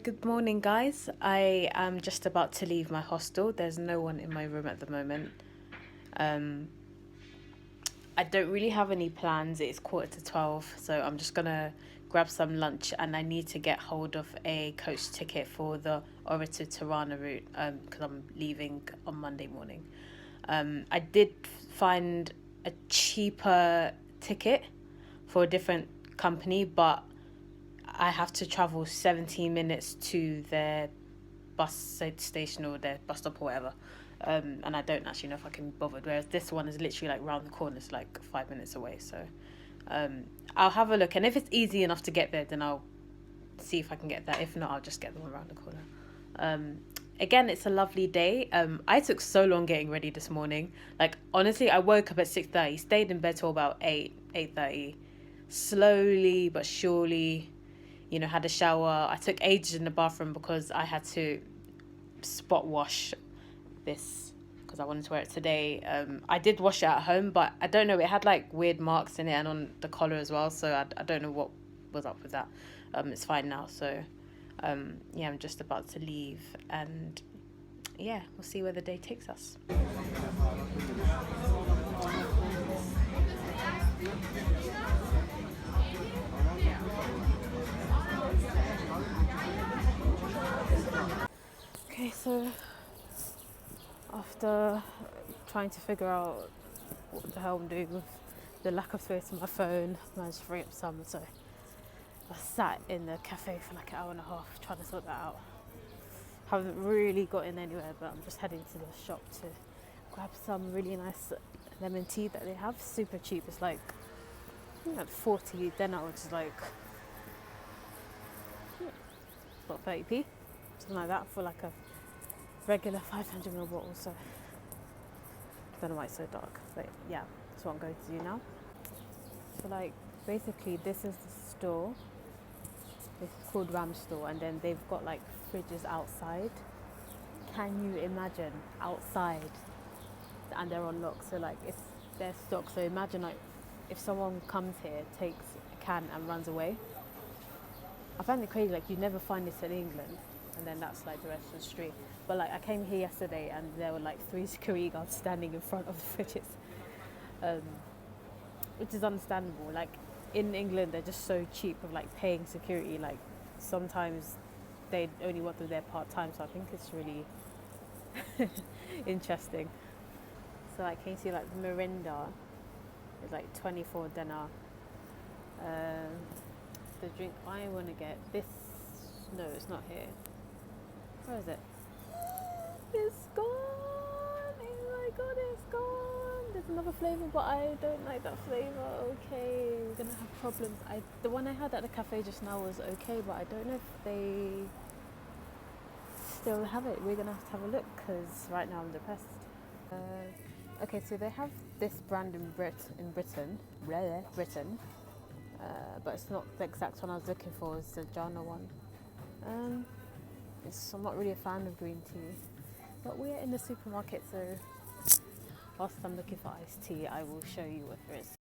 Good morning, guys. I am just about to leave my hostel. There's no one in my room at the moment. Um, I don't really have any plans. It's 11:45, so I'm just gonna grab some lunch, and I need to get hold of a coach ticket for the Ohrid to Tirana route because I'm leaving on Monday morning. I did find a cheaper ticket for a different company, but I have to travel 17 minutes to their bus station or their bus stop or whatever. And I don't actually know if I can be bothered. Whereas this one is literally like round the corner, it's like 5 minutes away. So I'll have a look. And if it's easy enough to get there, then I'll see if I can get that. If not, I'll just get the one around the corner. Again, it's a lovely day. I took so long getting ready this morning. Like, honestly, I woke up at 6:30, stayed in bed till about 8:30. Slowly but surely, had a shower. I took ages in the bathroom because I had to spot wash this because I wanted to wear it today. I did wash it at home, but I don't know, it had like weird marks in it and on the collar as well, so I don't know what was up with that. It's fine now, so I'm just about to leave, and we'll see where the day takes us. Okay, so after trying to figure out what the hell I'm doing with the lack of space on my phone, I managed to free up some, so I sat in the cafe for like an hour and a half trying to sort that out. Haven't really gotten anywhere, but I'm just heading to the shop to grab some really nice lemon tea that they have. Super cheap. It's like 40 dinar, which is like about 30p, something like that, for like a regular 500ml bottle. So I don't know why it's so dark, but yeah, that's what I'm going to do now. So like basically this is the store. It's called Ram Store, and then they've got like fridges outside. Can you imagine outside, and they're on lock, so like it's their stock. So imagine like if someone comes here, takes a can and runs away. I find it crazy, like you never find this in England, and then that's like the rest of the street. But like I came here yesterday and there were like 3 security guards standing in front of the fridges, which is understandable. Like in England, they're just so cheap of like paying security. Like sometimes they only want them there part-time, so I think it's really interesting. So like, can you see like the Mirinda is like 24 dinar. The drink I want to get, this, no, it's not here. Where is it? It's gone! Oh my god, it's gone! There's another flavour, but I don't like that flavour. Okay, we're gonna have problems. The one I had at the cafe just now was okay, but I don't know if they still have it. We're gonna have to have a look, because right now I'm depressed. Okay, so they have this brand in Britain, but it's not the exact one I was looking for. It's the Jana one. I'm not really a fan of green tea, but we're in the supermarket, so whilst I'm looking for iced tea, I will show you what there is.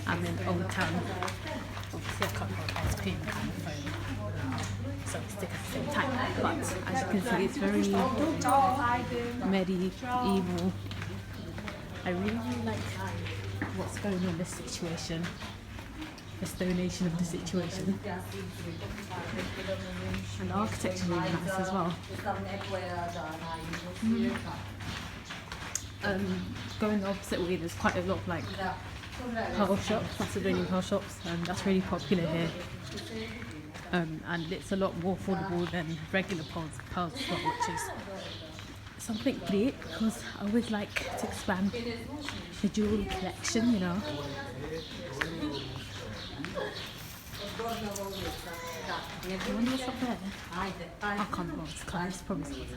I'm in Old Town. Obviously, I can't go ice cream on the phone, so we stick at the same time. But as you can see, it's very medieval. I really like what's going on in this situation. The stonation of the situation. And the architecture is really nice as well. Going the opposite way, there's quite a lot of like pearl shops, Macedonian pearl shops, and that's really popular here. And it's a lot more affordable than regular pearls as well, which is something great because I always like to expand the jewelry collection, you know. I wonder what's up there. I can't remember. It's closed. Probably something's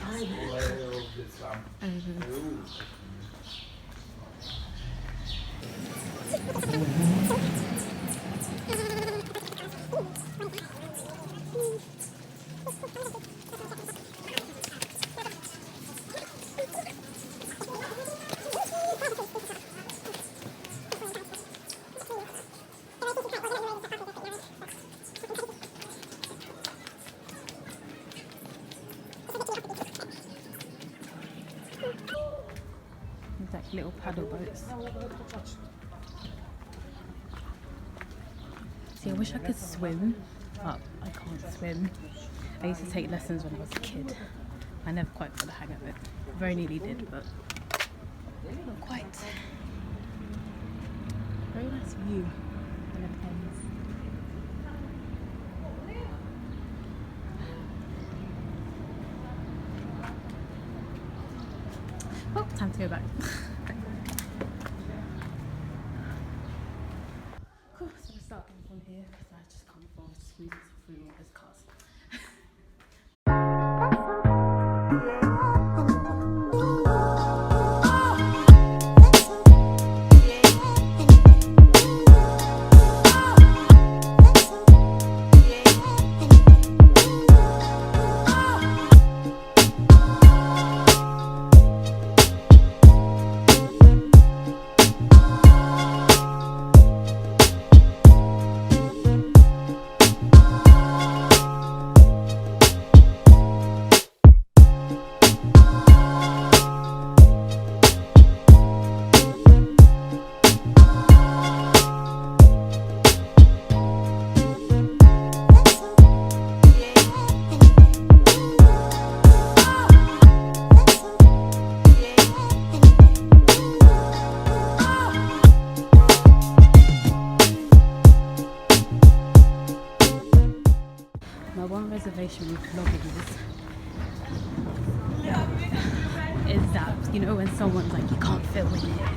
like little paddle boats. See, I wish I could swim, but I can't swim. I used to take lessons when I was a kid. I never quite got the hang of it. Very nearly did, but not quite. Very nice view when it ends. Oh, time to go back. Cool, so we'll start going from here because I just can't afford to squeeze through all those cars. My one reservation with vlogging is that, you know, when someone's like, you can't film in here,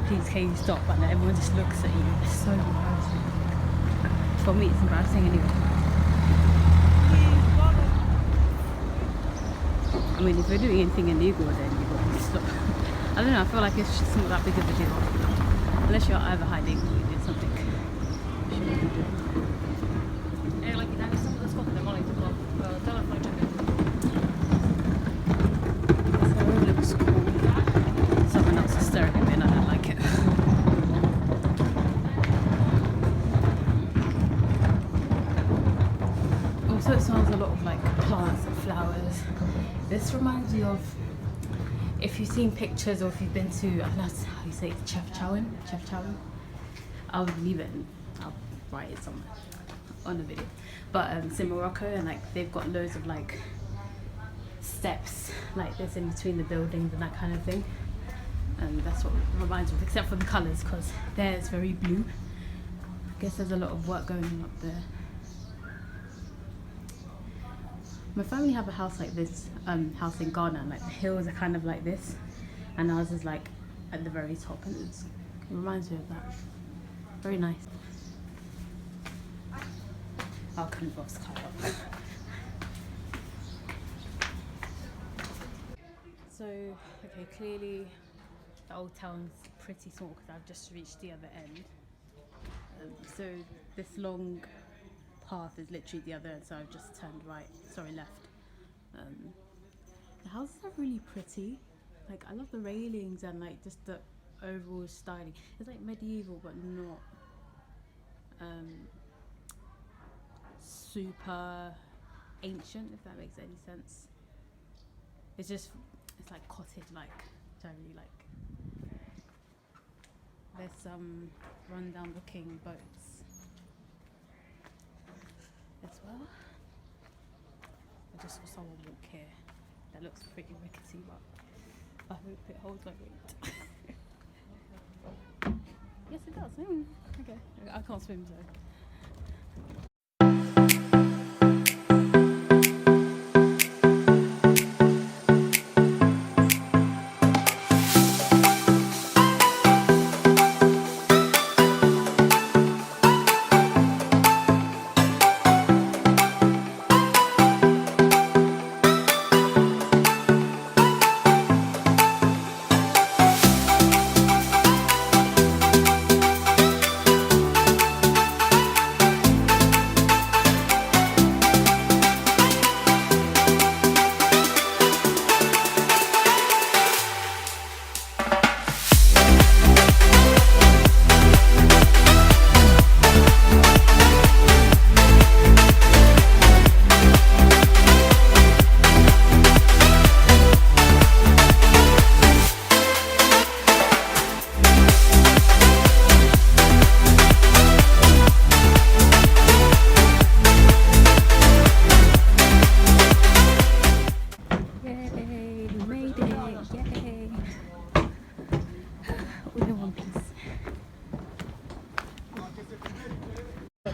please can you stop, and everyone just looks at you. It's so embarrassing. For me it's embarrassing anyway. I mean, if you're doing anything illegal, then you got to stop. I don't know, I feel like it's just not that big of a deal. Unless you're either hiding or you did something you shouldn't be doing. Someone else is staring at me and I don't like it. Also, it smells a lot of like plants and flowers. This reminds me of, if you've seen pictures or if you've been to, I don't know how you say it, Chefchaouen. I'll leave it and I'll write it somewhere on the video. But it's in Morocco, and like they've got loads of like steps like this in between the buildings and that kind of thing, and that's what it reminds me of, except for the colours, because there it's very blue. I guess there's a lot of work going on up there. My family have a house like this, house in Ghana, and like the hills are kind of like this, and ours is like at the very top, and it reminds me of that. Very nice. I'll kind of box car up. So, okay, clearly the old town's pretty small because I've just reached the other end. So this long path is literally the other end, so I've just turned left. The houses are really pretty. Like, I love the railings and like just the overall styling. It's like medieval, but not super ancient, if that makes any sense. It's like cottage like, which I really like. There's some rundown looking boats as well. I just saw someone walk here that looks pretty rickety, but I hope it holds my weight. Yes, it does. Okay, I can't swim, so.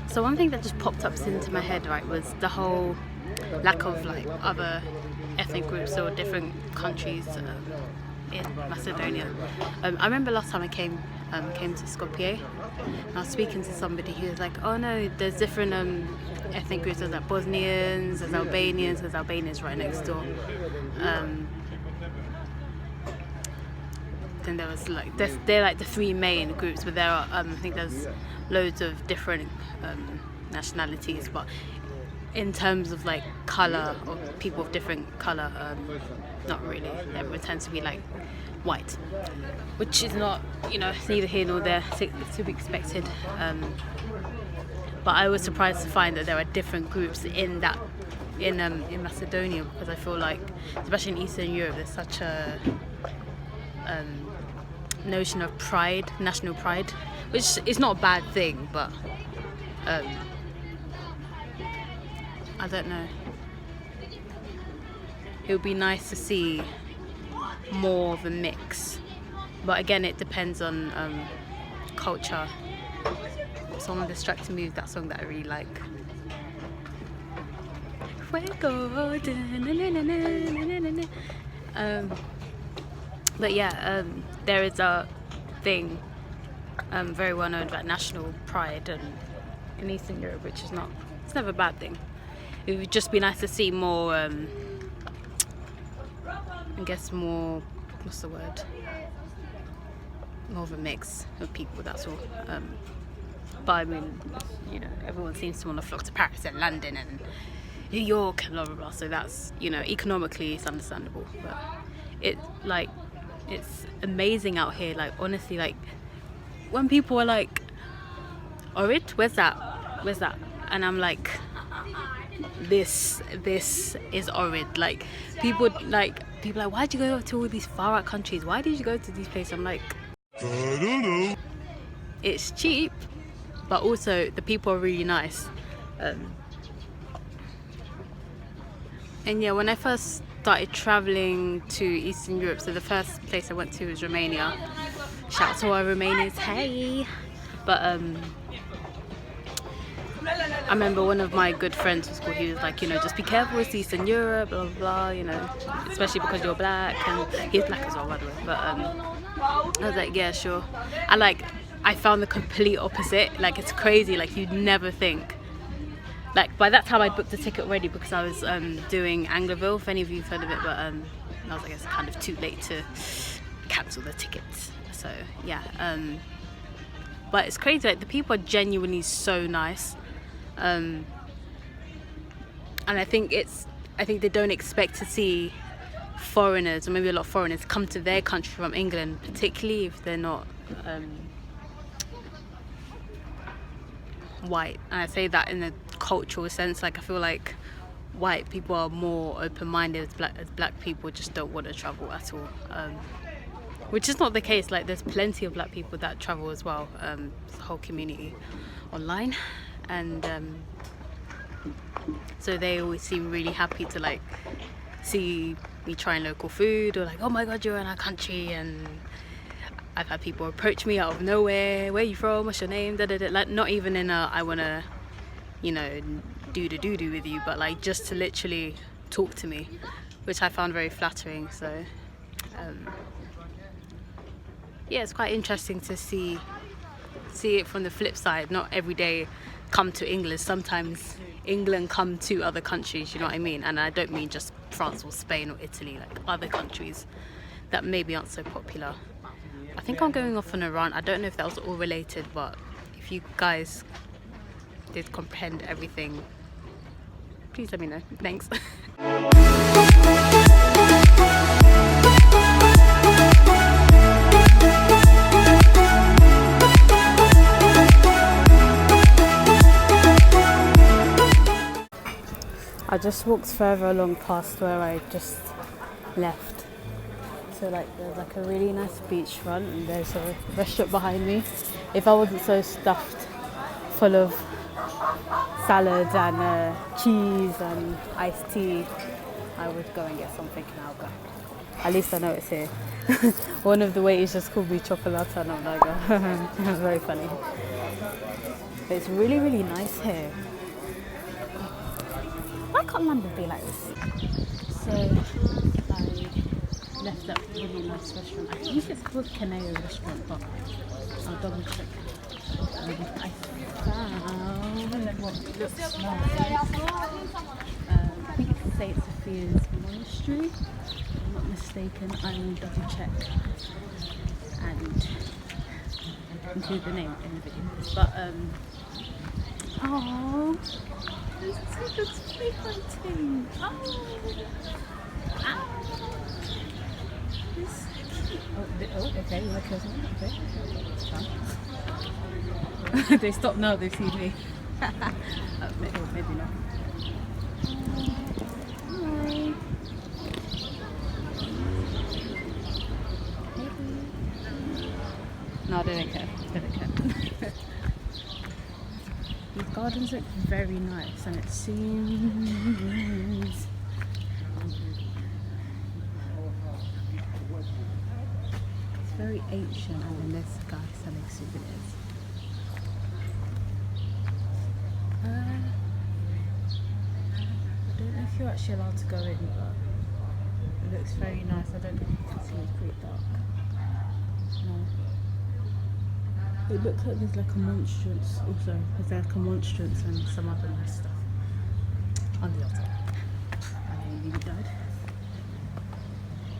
So one thing that just popped up into my head, right, was the whole lack of like other ethnic groups or different countries in Macedonia. I remember last time I came to Skopje, and I was speaking to somebody who was like, oh no, there's different ethnic groups. There's like Bosnians, there's Albanians right next door. Then there was like they're like the three main groups, but there are I think there's loads of different nationalities, but in terms of like colour or people of different colour, not really. Everyone tends to be like white, which is not, it's neither here nor there. It's to be expected. But I was surprised to find that there are different groups in Macedonia, because I feel like, especially in Eastern Europe, there's such a notion of pride, national pride, which is not a bad thing, but I don't know. It would be nice to see more of a mix, but again, it depends on culture. Someone distracting me with that song that I really like. But yeah, there is a thing very well known about national pride in Eastern Europe, which is it's never a bad thing. It would just be nice to see more, I guess more, what's the word? More of a mix of people, that's all. But I mean, everyone seems to want to flock to Paris and London and New York and blah blah blah. So that's, economically it's understandable. But it's amazing out here. Like honestly, like when people are like, Ohrid, where's that? And I'm like, this is Ohrid. Like people like, why'd you go to all these far out countries? Why did you go to these places? I'm like, I don't know. It's cheap, but also the people are really nice. And yeah, when I first started traveling to Eastern Europe, so the first place I went to was Romania. Shout out to our Romanians, hey! But I remember one of my good friends from school, he was like, just be careful with Eastern Europe, blah blah blah, especially because you're black, and he's black as well, by the way. But I was like, yeah, sure. I found the complete opposite. Like it's crazy. Like you'd never think. Like by that time I booked a ticket already, because I was doing Angloville, if any of you've heard of it, but I was like, it's kind of too late to cancel the tickets. So yeah, but it's crazy. Like the people are genuinely so nice, and I think they don't expect to see foreigners, or maybe a lot of foreigners, come to their country from England, particularly if they're not white. And I say that in a cultural sense. Like, I feel like white people are more open-minded, as black people just don't want to travel at all, which is not the case. Like, there's plenty of black people that travel as well. There's a whole community online, and so they always seem really happy to like see me trying local food, or like, oh my god, you're in our country. And I've had people approach me out of nowhere, where are you from, what's your name, da, da, da. Like, not even in a I want to, you know, do with you, but like just to literally talk to me, which I found very flattering. So yeah, it's quite interesting to see it from the flip side. Not every day come to England. Sometimes England come to other countries, you know what I mean? And I don't mean just France or Spain or Italy, like other countries that maybe aren't so popular. I think I'm going off on a rant. I don't know if that was all related, but if you guys did comprehend everything, please let me know. Thanks. I just walked further along past where I just left. So like there's like a really nice beachfront, and there's a restaurant behind me. If I wasn't so stuffed full of salads and cheese and iced tea, I would go and get something now, but at least I know it's here. One of the waiters just called me chocolate, and I'm like, oh. It was very funny. But it's really, really nice here. Why can't London be like this? So I left that really nice restaurant. I think it's called Caneo Restaurant, but I'll double check. I found what looks nice. I think it's St. Sophia's Monastery, if I'm not mistaken. I will double check and include the name in the video. But oh, there's tickets free hunting. This is cute. Oh, okay, you want to kill someone? Okay. They stopped now, they've seen me. Maybe not. Hi. No, they don't care. They don't care. These gardens look very nice, and it seems it's very ancient. And then this guy selling souvenirs. I don't know if you're actually allowed to go in, but it looks very nice. I don't know if you can see, it's pretty dark. No. It looks like there's like a monstrance also. There's like a monstrance and some other nice stuff on the outside. I nearly died.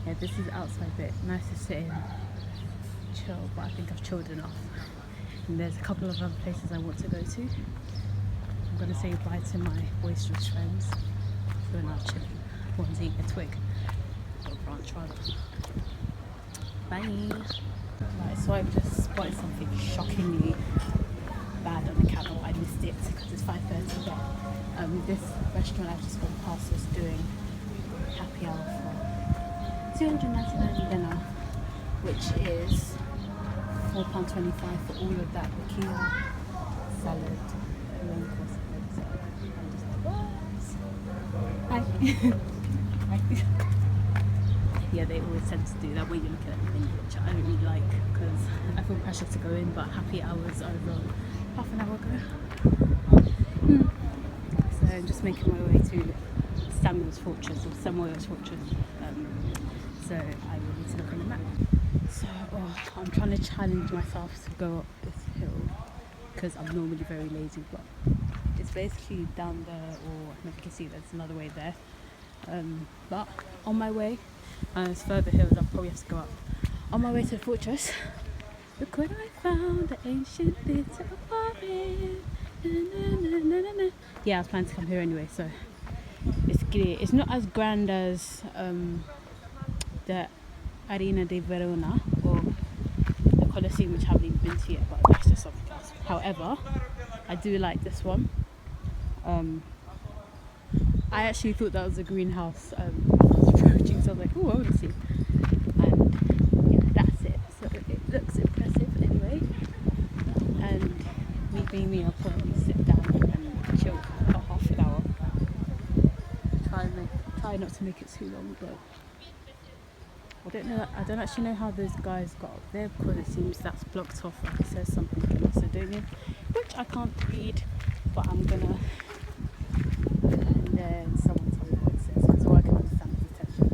Yeah, this is the outside bit. Nice to sit in, chill, but I think I've chilled enough. And there's a couple of other places I want to go to. I'm going to say bye to my boisterous friends who are now chilling. One's eating a twig, or a branch rather. Bye. Right, so I've just spotted something shockingly bad on the camera. I missed it because it's 5:30. But this restaurant I've just gone past is doing happy hour for £299 dinner, which is £4.25 for all of that bouquet, salad, main course, and dessert. I'm just like, what? Hi. Yeah, they always tend to do that when you're looking at the menu, which I don't really like because I feel pressure to go in, but happy hours over half an hour ago. So I'm just making my way to Samuel's Fortress, so I will need to look on the map. So I'm trying to challenge myself to go up this hill because I'm normally very lazy, but it's basically down there, or I don't know if you can see there's another way there, but on my way, and it's further hills, I'll probably have to go up. On my way to the fortress, look what I found, the ancient bits of Ohrid. Yeah, I was planning to come here anyway, so it's giddy. It's not as grand as the Arena de Verona, or the Colosseum, which I haven't even been to yet, but that's just something else. However, I do like this one. I actually thought that was a greenhouse I was approaching, so I was like, oh, I want to see. And yeah, that's it. So it looks impressive anyway. And me being me, I'll probably sit down and chill for about half an hour. Try not to make it too long, but I don't actually know how those guys got up there, because it seems that's blocked off. Like it says something in Macedonian, which I can't read, but I'm gonna. And then someone told me what it says, so I can understand the attention.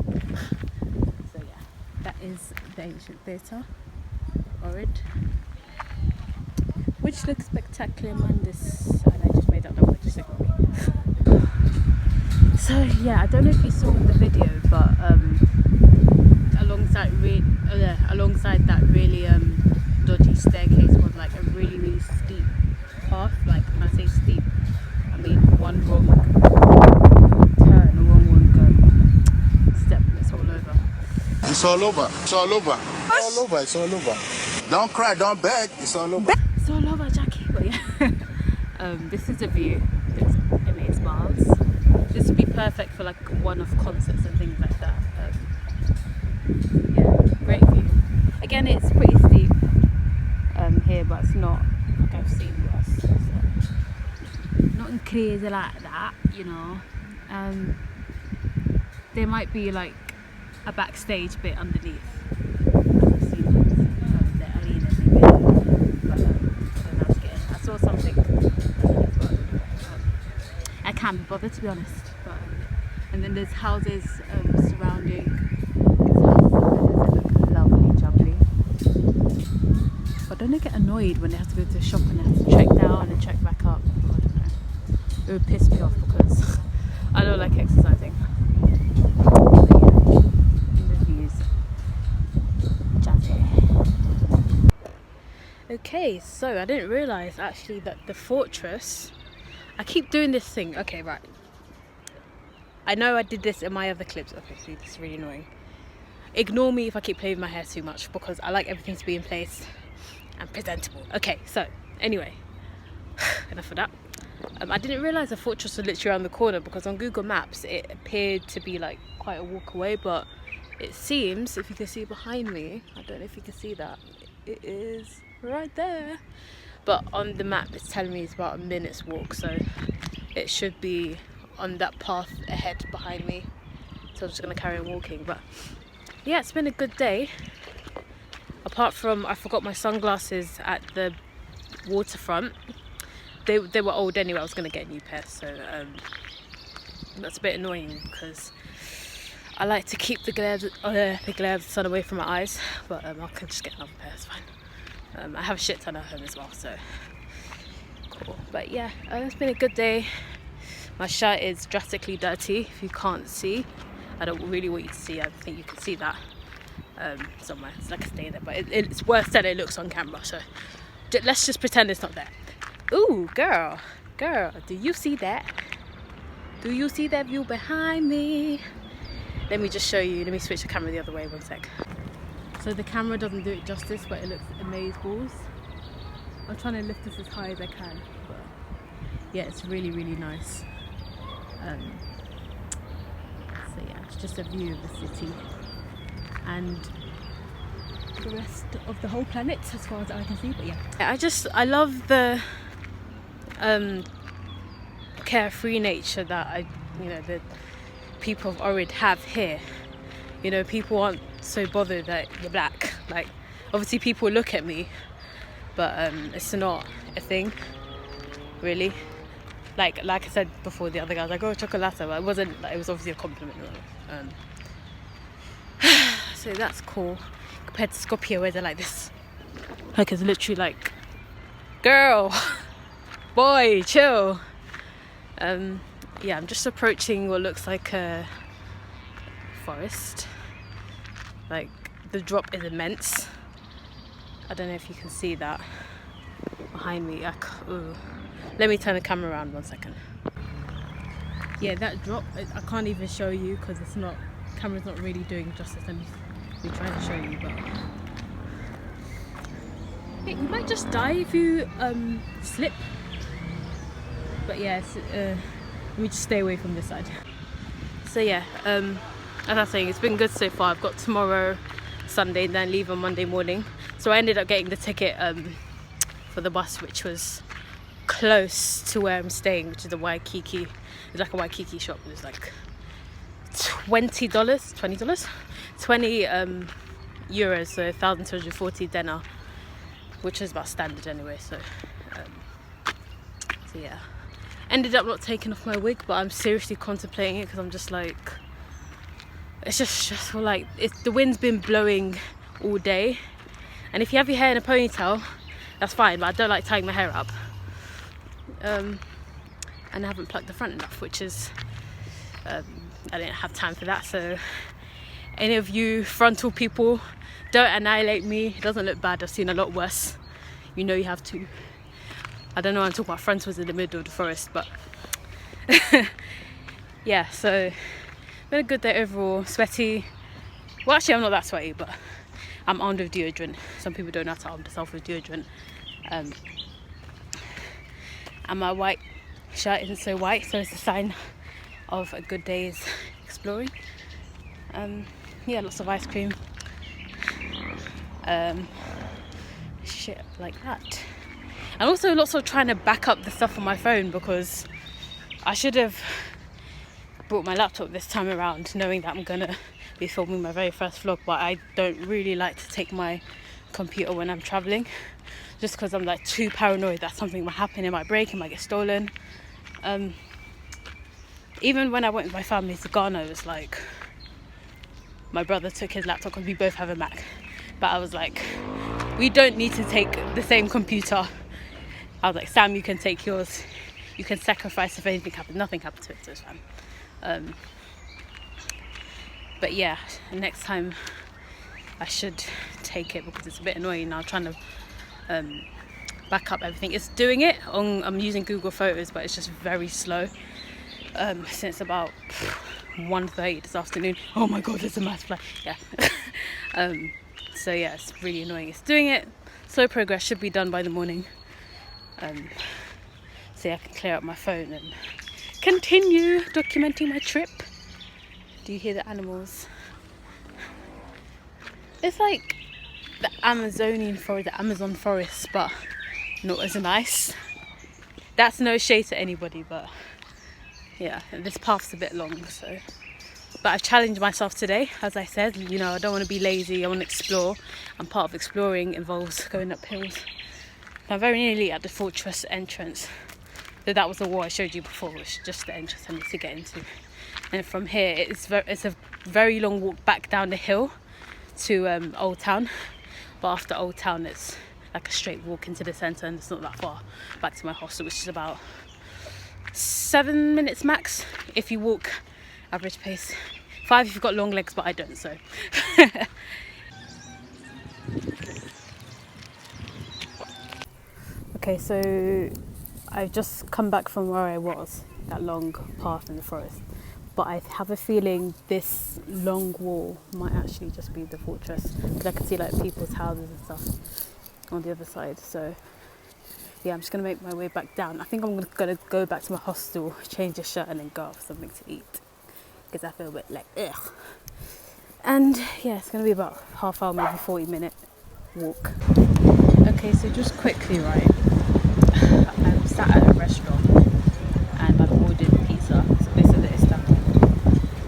So yeah, that is the ancient theatre, Ohrid, which looks spectacular. And I just made that number, just ignore me. So yeah, I don't know if you saw the video, but alongside that really dodgy staircase was like a really steep path. Like when I say steep, I mean one wrong turn, or wrong step, and it's all over. It's all over. It's all over. It's all over. It's all over. Don't cry. Don't beg. It's all over. It's all over, Jackie. But yeah, this is a view. It's miles. This would be perfect for like one-off concerts and things like that. Yeah, great view. Again, it's pretty steep here, but it's not like I've seen worse. So nothing crazy like that, you know. There might be like a backstage bit underneath. I've seen the arena thing, but I saw something underneath, but I can't be bothered, to be honest. But, and then there's houses surrounding. Lovely, jubbly. But don't they get annoyed when they have to go to the shop and they have to trek down and trek back up? I don't know. It would piss me off because I don't like exercising. But yeah, the views. Jazzy. Okay, so I didn't realise actually that the fortress. I keep doing this thing. Okay, right. I know I did this in my other clips. Okay, see, this is really annoying. Ignore me if I keep playing with my hair too much, because I like everything to be in place and presentable. Okay, so anyway, enough of that. I didn't realise the fortress was literally around the corner, because on Google Maps it appeared to be like quite a walk away, but it seems, if you can see behind me, I don't know if you can see that, it is right there. But on the map it's telling me it's about a minute's walk, so it should be on that path ahead behind me. So I'm just going to carry on walking. But yeah, it's been a good day. Apart from I forgot my sunglasses at the waterfront. They were old anyway. I was going to get a new pair, so that's a bit annoying because I like to keep the glare of the sun away from my eyes. But I can just get another pair, it's fine. I have a shit ton at home as well, so cool. But yeah, it's been a good day. My shirt is drastically dirty. If you can't see, I don't really want you to see. I think you can see that somewhere. It's like a stain there, but it's worse than it looks on camera. So let's just pretend it's not there. Ooh, girl, do you see that? Do you see that view behind me? Let me just show you. Let me switch the camera the other way. 1 sec. So the camera doesn't do it justice, but it looks amazeballs. I'm trying to lift this as high as I can, but yeah, it's really, really nice. So yeah, it's just a view of the city and the rest of the whole planet as far as I can see. But yeah, I love the carefree nature that the people of Ohrid have here. You know, people aren't so bothered that you're black. Like, obviously people look at me, but it's not a thing, really. Like I said before, the other guy was like, oh, chocolate, but it wasn't, like, it was obviously a compliment. So that's cool, compared to Skopje where they're like this. Like, it's literally like, girl, boy, chill. Yeah, I'm just approaching what looks like a forest. Like, the drop is immense. I don't know if you can see that behind me. Ooh. Let me turn the camera around 1 second. Yeah, that drop, I can't even show you because camera's not really doing justice. Let me we're trying to show you, but you might just die if you slip. But yeah, we just stay away from this side. So yeah, as I was saying, it's been good so far. I've got tomorrow, Sunday, then leave on Monday morning. So I ended up getting the ticket for the bus, which was close to where I'm staying, which is the Waikiki. It's like a Waikiki shop. It was like $20, €20, euros, so 1,240 denar, which is about standard anyway. So yeah, ended up not taking off my wig, but I'm seriously contemplating it because I'm just like, it's just stressful. Like, the wind's been blowing all day, and if you have your hair in a ponytail, that's fine, but I don't like tying my hair up. And I haven't plucked the front enough, which is I didn't have time for that. So any of you frontal people, don't annihilate me. It doesn't look bad. I've seen a lot worse. You know you have to. I don't know why I'm talking about frontals in the middle of the forest, but yeah, so been a good day overall. Sweaty. Well, actually I'm not that sweaty, but I'm armed with deodorant. Some people don't know how to arm themselves with deodorant. And my white shirt isn't so white, so it's a sign of a good day's exploring. Yeah, lots of ice cream, shit like that, and also lots of trying to back up the stuff on my phone, because I should have brought my laptop this time around, knowing that I'm gonna be filming my very first vlog. But I don't really like to take my computer when I'm traveling, just because I'm like too paranoid that something might happen, it might break, it might get stolen. Even when I went with my family to Ghana, it was like my brother took his laptop because we both have a Mac, but I was like, we don't need to take the same computer. I was like, Sam, you can take yours, you can sacrifice if anything happens. Nothing happened to it, so it's fine. But yeah, next time I should take it, because it's a bit annoying now trying to back up everything. It's doing it on, I'm using Google Photos, but it's just very slow. Since about 1:30 this afternoon. Oh my god, there's a mass fly. Yeah. So yeah, it's really annoying. It's doing it, slow progress, should be done by the morning. So yeah, I can clear up my phone and continue documenting my trip. Do you hear the animals? It's like the Amazonian forest, the Amazon forest, but not as nice. That's no shade to anybody, but yeah, this path's a bit long, so. But I've challenged myself today, as I said. You know, I don't want to be lazy, I want to explore, and part of exploring involves going up hills. I'm very nearly at the fortress entrance. So that was the wall I showed you before, which is just the entrance I need to get into. And from here, it's a very long walk back down the hill to Old Town. But after Old Town, it's like a straight walk into the centre, and it's not that far back to my hostel, which is about 7 minutes max if you walk average pace. 5 if you've got long legs, but I don't, so. Okay, so I've just come back from where I was, that long path in the forest, but I have a feeling this long wall might actually just be the fortress, because I can see like people's houses and stuff on the other side. So yeah, I'm just gonna make my way back down. I think I'm gonna go back to my hostel, change the shirt, and then go out for something to eat, because I feel a bit like ugh. And yeah, it's gonna be about half hour, maybe 40-minute walk. Okay, so just quickly, right, I'm sat at a restaurant and I've ordered pizza. So this is the Istanbul,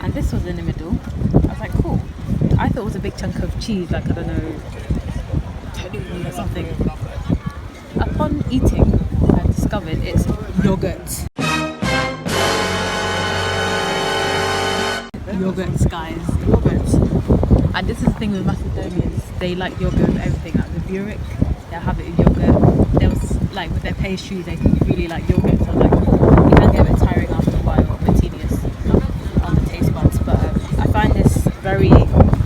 and this was in the middle. I was like, cool. I thought it was a big chunk of cheese, like, I don't know, or something. Upon eating, I discovered it's yogurt. Yogurts, guys, yogurts. And this is the thing with Macedonians, they like yogurt with everything, like the burek, they'll have it in yogurt. There was, like, with their pastries, they really like yogurt, so like, it can get a bit tiring after a while, a bit tedious on the taste buds, but I find this very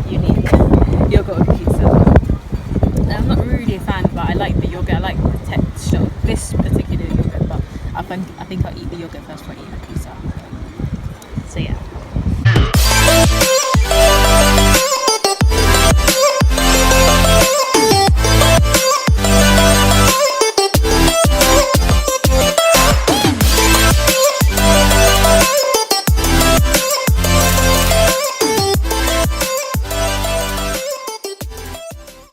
unique yogurt with pizza. And I'm not really a fan, but I like the yogurt, I like the texture of this particular yogurt, but I think I'll eat the yogurt first before I eat the pizza.